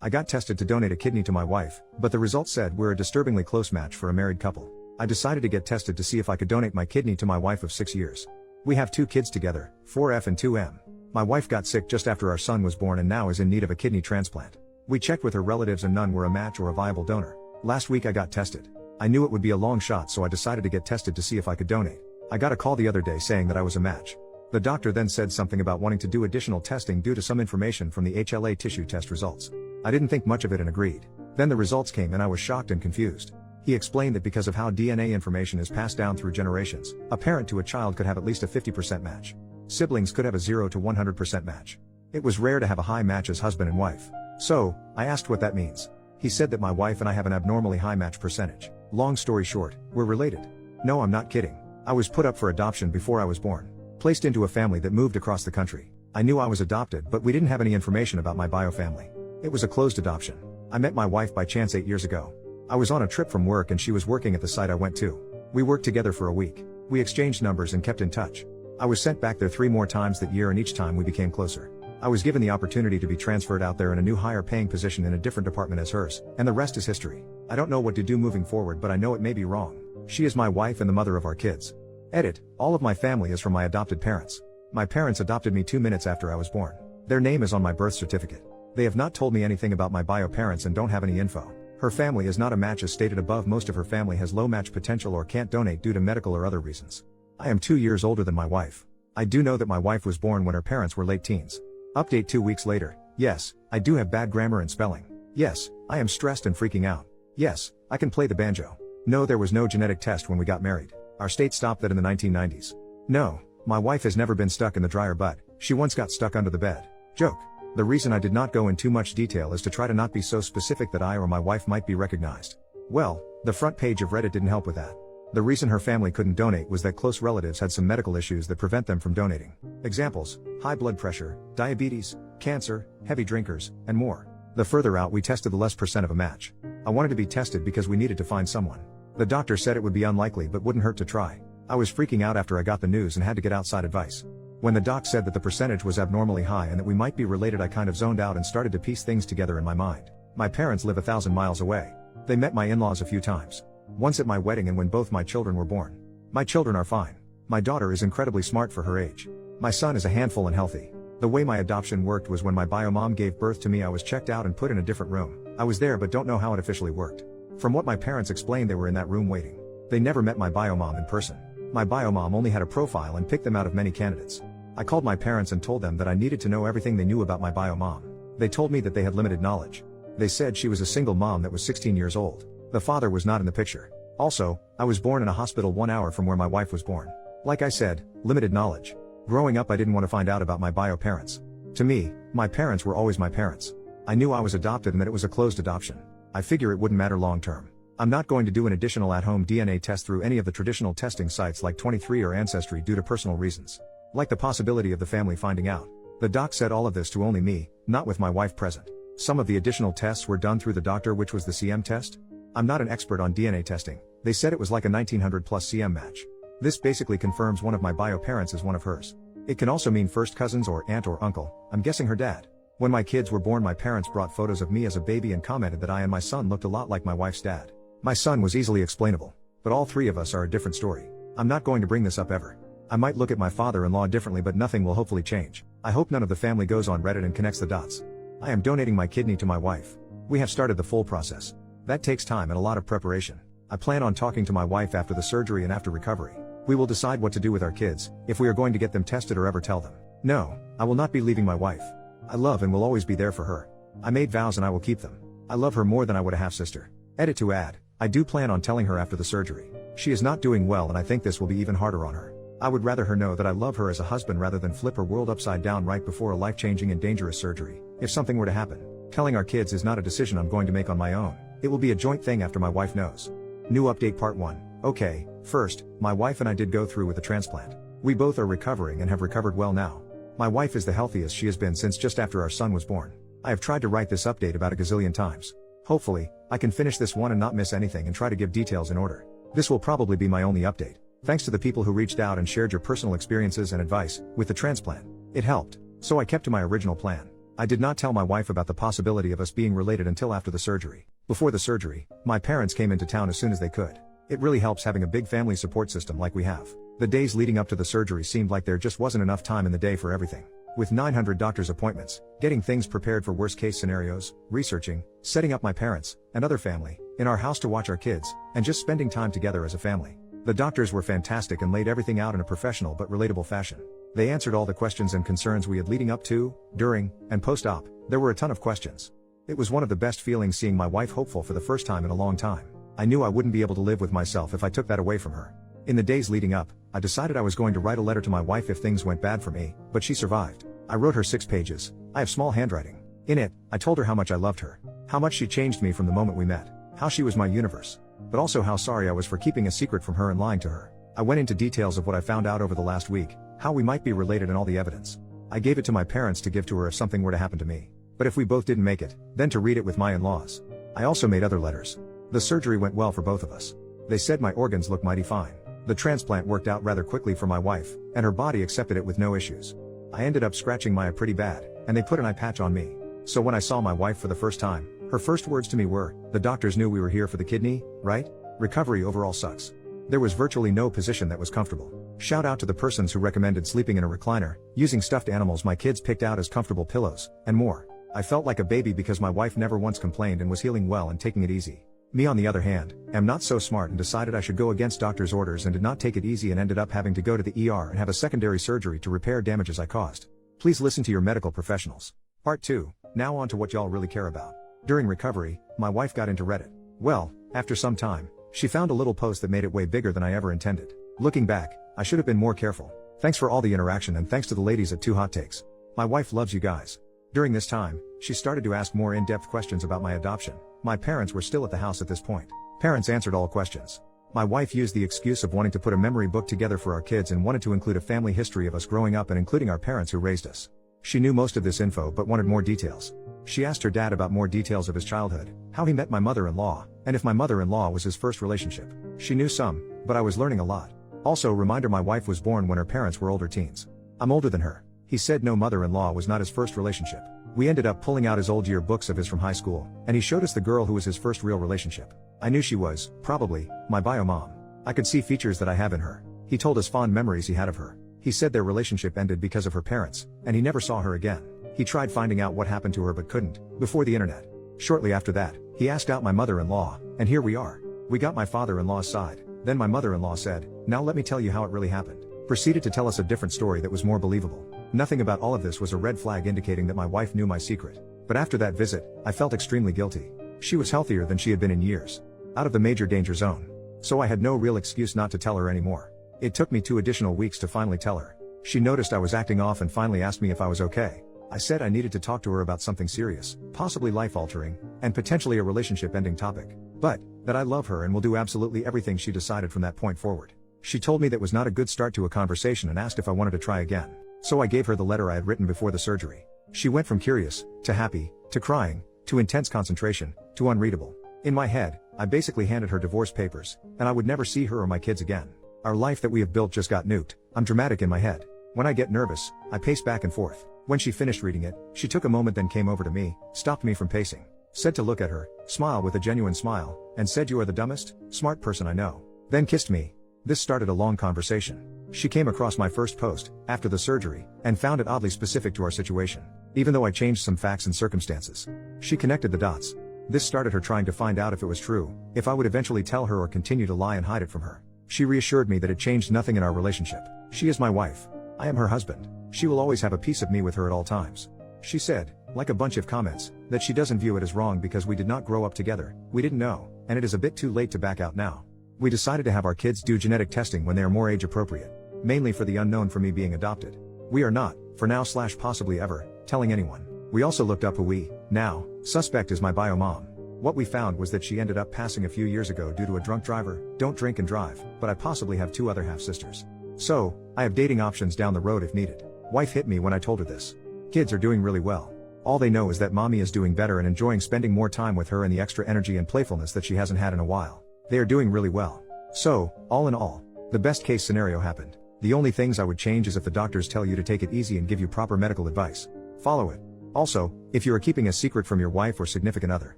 I got tested to donate a kidney to my wife, but the results said we're a disturbingly close match for a married couple. I decided to get tested to see if I could donate my kidney to my wife of 6 years. We have 2 kids together, 4F and 2M. My wife got sick just after our son was born and now is in need of a kidney transplant. We checked with her relatives and none were a match or a viable donor. Last week I got tested. I knew it would be a long shot, so I decided to get tested to see if I could donate. I got a call the other day saying that I was a match. The doctor then said something about wanting to do additional testing due to some information from the HLA tissue test results. I didn't think much of it and agreed. Then the results came and I was shocked and confused. He explained that because of how DNA information is passed down through generations, a parent to a child could have at least a 50% match. Siblings could have a 0 to 100% match. It was rare to have a high match as husband and wife. So, I asked what that means. He said that my wife and I have an abnormally high match percentage. Long story short, we're related. No, I'm not kidding. I was put up for adoption before I was born. Placed into a family that moved across the country. I knew I was adopted, but we didn't have any information about my bio family. It was a closed adoption. I met my wife by chance 8 years ago. I was on a trip from work and she was working at the site I went to. We worked together for a week. We exchanged numbers and kept in touch. I was sent back there 3 more times that year and each time we became closer. I was given the opportunity to be transferred out there in a new higher paying position in a different department as hers, and the rest is history. I don't know what to do moving forward, but I know it may be wrong. She is my wife and the mother of our kids. Edit, all of my family is from my adopted parents. My parents adopted me 2 minutes after I was born. Their name is on my birth certificate. They have not told me anything about my bio parents and don't have any info. Her family is not a match as stated above. Most of her family has low match potential or can't donate due to medical or other reasons. I am 2 years older than my wife. I do know that my wife was born when her parents were late teens. Update 2 weeks later. Yes, I do have bad grammar and spelling. Yes, I am stressed and freaking out. Yes, I can play the banjo. No, there was no genetic test when we got married. Our state stopped that in the 1990s. No, my wife has never been stuck in the dryer, but she once got stuck under the bed. Joke. The reason I did not go in too much detail is to try to not be so specific that I or my wife might be recognized. Well, the front page of Reddit didn't help with that. The reason her family couldn't donate was that close relatives had some medical issues that prevent them from donating. Examples: high blood pressure, diabetes, cancer, heavy drinkers, and more. The further out we tested, the less % of a match. I wanted to be tested because we needed to find someone. The doctor said it would be unlikely but wouldn't hurt to try. I was freaking out after I got the news and had to get outside advice. When the doc said that the percentage was abnormally high and that we might be related, I kind of zoned out and started to piece things together in my mind. My parents live 1,000 miles away. They met my in-laws a few times. Once at my wedding and when both my children were born. My children are fine. My daughter is incredibly smart for her age. My son is a handful and healthy. The way my adoption worked was when my bio mom gave birth to me, I was checked out and put in a different room. I was there but don't know how it officially worked. From what my parents explained, they were in that room waiting. They never met my bio mom in person. My bio mom only had a profile and picked them out of many candidates. I called my parents and told them that I needed to know everything they knew about my bio mom. They told me that they had limited knowledge. They said she was a single mom that was 16 years old. The father was not in the picture. Also, I was born in a hospital 1 hour from where my wife was born. Like I said, limited knowledge. Growing up I didn't want to find out about my bio parents. To me, my parents were always my parents. I knew I was adopted and that it was a closed adoption. I figure it wouldn't matter long term. I'm not going to do an additional at-home DNA test through any of the traditional testing sites like 23 or Ancestry due to personal reasons. Like the possibility of the family finding out. The doc said all of this to only me, not with my wife present. Some of the additional tests were done through the doctor, which was the CM test. I'm not an expert on DNA testing. They said it was like a 1900 plus CM match. This basically confirms one of my bio parents is one of hers. It can also mean first cousins or aunt or uncle, I'm guessing her dad. When my kids were born, my parents brought photos of me as a baby and commented that I and my son looked a lot like my wife's dad. My son was easily explainable. But all 3 of us are a different story. I'm not going to bring this up ever. I might look at my father-in-law differently, but nothing will hopefully change. I hope none of the family goes on Reddit and connects the dots. I am donating my kidney to my wife. We have started the full process. That takes time and a lot of preparation. I plan on talking to my wife after the surgery and after recovery. We will decide what to do with our kids, if we are going to get them tested or ever tell them. No, I will not be leaving my wife. I love and will always be there for her. I made vows and I will keep them. I love her more than I would a half-sister. Edit to add, I do plan on telling her after the surgery. She is not doing well and I think this will be even harder on her. I would rather her know that I love her as a husband rather than flip her world upside down right before a life-changing and dangerous surgery. If something were to happen, telling our kids is not a decision I'm going to make on my own. It will be a joint thing after my wife knows. New update part 1. Okay, first, my wife and I did go through with the transplant. We both are recovering and have recovered well now. My wife is the healthiest she has been since just after our son was born. I have tried to write this update about a gazillion times. Hopefully, I can finish this one and not miss anything and try to give details in order. This will probably be my only update. Thanks to the people who reached out and shared your personal experiences and advice with the transplant. It helped. So I kept to my original plan. I did not tell my wife about the possibility of us being related until after the surgery. Before the surgery, my parents came into town as soon as they could. It really helps having a big family support system like we have. The days leading up to the surgery seemed like there just wasn't enough time in the day for everything. With 900 doctor's appointments, getting things prepared for worst case scenarios, researching, setting up my parents, and other family, in our house to watch our kids, and just spending time together as a family. The doctors were fantastic and laid everything out in a professional but relatable fashion. They answered all the questions and concerns we had leading up to, during, and post-op. There were a ton of questions. It was one of the best feelings seeing my wife hopeful for the first time in a long time. I knew I wouldn't be able to live with myself if I took that away from her. In the days leading up, I decided I was going to write a letter to my wife if things went bad for me, but she survived. I wrote her 6 pages. I have small handwriting. In it, I told her how much I loved her. How much she changed me from the moment we met. How she was my universe. But also how sorry I was for keeping a secret from her and lying to her. I went into details of what I found out over the last week, how we might be related and all the evidence. I gave it to my parents to give to her if something were to happen to me. But if we both didn't make it, then to read it with my in-laws. I also made other letters. The surgery went well for both of us. They said my organs look mighty fine. The transplant worked out rather quickly for my wife, and her body accepted it with no issues. I ended up scratching my eye pretty bad, and they put an eye patch on me. So when I saw my wife for the first time, her first words to me were, "The doctors knew we were here for the kidney, right? Recovery overall sucks." There was virtually no position that was comfortable. Shout out to the persons who recommended sleeping in a recliner, using stuffed animals my kids picked out as comfortable pillows, and more. I felt like a baby because my wife never once complained and was healing well and taking it easy. Me on the other hand, am not so smart and decided I should go against doctor's orders and did not take it easy and ended up having to go to the ER and have a secondary surgery to repair damages I caused. Please listen to your medical professionals. Part 2, now on to what y'all really care about. During recovery, my wife got into Reddit. Well, after some time, she found a little post that made it way bigger than I ever intended. Looking back, I should have been more careful. Thanks for all the interaction and thanks to the ladies at 2 Hot Takes. My wife loves you guys. During this time, she started to ask more in-depth questions about my adoption. My parents were still at the house at this point. Parents answered all questions. My wife used the excuse of wanting to put a memory book together for our kids and wanted to include a family history of us growing up and including our parents who raised us. She knew most of this info but wanted more details. She asked her dad about more details of his childhood, how he met my mother-in-law, and if my mother-in-law was his first relationship. She knew some, but I was learning a lot. Also, reminder, my wife was born when her parents were older teens. I'm older than her. He said no, mother-in-law was not his first relationship. We ended up pulling out his old yearbooks of his from high school, and he showed us the girl who was his first real relationship. I knew she was, probably, my bio mom. I could see features that I have in her. He told us fond memories he had of her. He said their relationship ended because of her parents, and he never saw her again. He tried finding out what happened to her but couldn't, before the internet. Shortly after that, he asked out my mother-in-law, and here we are. We got my father-in-law's side, then my mother-in-law said, "Now let me tell you how it really happened." Proceeded to tell us a different story that was more believable. Nothing about all of this was a red flag indicating that my wife knew my secret. But after that visit, I felt extremely guilty. She was healthier than she had been in years. Out of the major danger zone. So I had no real excuse not to tell her anymore. It took me 2 additional weeks to finally tell her. She noticed I was acting off and finally asked me if I was okay. I said I needed to talk to her about something serious, possibly life-altering, and potentially a relationship-ending topic. But, that I love her and will do absolutely everything she decided from that point forward. She told me that was not a good start to a conversation and asked if I wanted to try again. So I gave her the letter I had written before the surgery. She went from curious, to happy, to crying, to intense concentration, to unreadable. In my head, I basically handed her divorce papers, and I would never see her or my kids again. Our life that we have built just got nuked. I'm dramatic in my head. When I get nervous, I pace back and forth. When she finished reading it, she took a moment, then came over to me, stopped me from pacing, said to look at her, smiled with a genuine smile, and said, "You are the dumbest, smart person I know." Then kissed me. This started a long conversation. She came across my first post, after the surgery, and found it oddly specific to our situation. Even though I changed some facts and circumstances. She connected the dots. This started her trying to find out if it was true, if I would eventually tell her or continue to lie and hide it from her. She reassured me that it changed nothing in our relationship. She is my wife. I am her husband. She will always have a piece of me with her at all times. She said, like a bunch of comments, that she doesn't view it as wrong because we did not grow up together, we didn't know, and it is a bit too late to back out now. We decided to have our kids do genetic testing when they are more age appropriate. Mainly for the unknown for me being adopted. We are not, for now / possibly ever, telling anyone. We also looked up who we, now, suspect is my bio mom. What we found was that she ended up passing a few years ago due to a drunk driver. Don't drink and drive, but I possibly have 2 other half-sisters. So, I have dating options down the road if needed. Wife hit me when I told her this. Kids are doing really well. All they know is that mommy is doing better and enjoying spending more time with her and the extra energy and playfulness that she hasn't had in a while. They are doing really well. So, all in all, the best case scenario happened. The only things I would change is if the doctors tell you to take it easy and give you proper medical advice. Follow it. Also, if you are keeping a secret from your wife or significant other,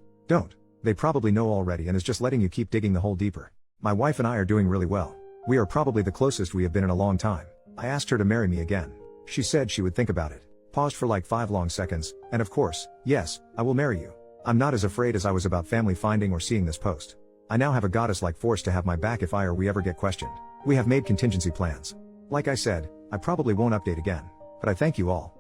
don't. They probably know already and is just letting you keep digging the hole deeper. My wife and I are doing really well. We are probably the closest we have been in a long time. I asked her to marry me again. She said she would think about it. Paused for like 5 long seconds, and of course, yes, I will marry you. I'm not as afraid as I was about family finding or seeing this post. I now have a goddess-like force to have my back if I or we ever get questioned. We have made contingency plans. Like I said, I probably won't update again. But I thank you all.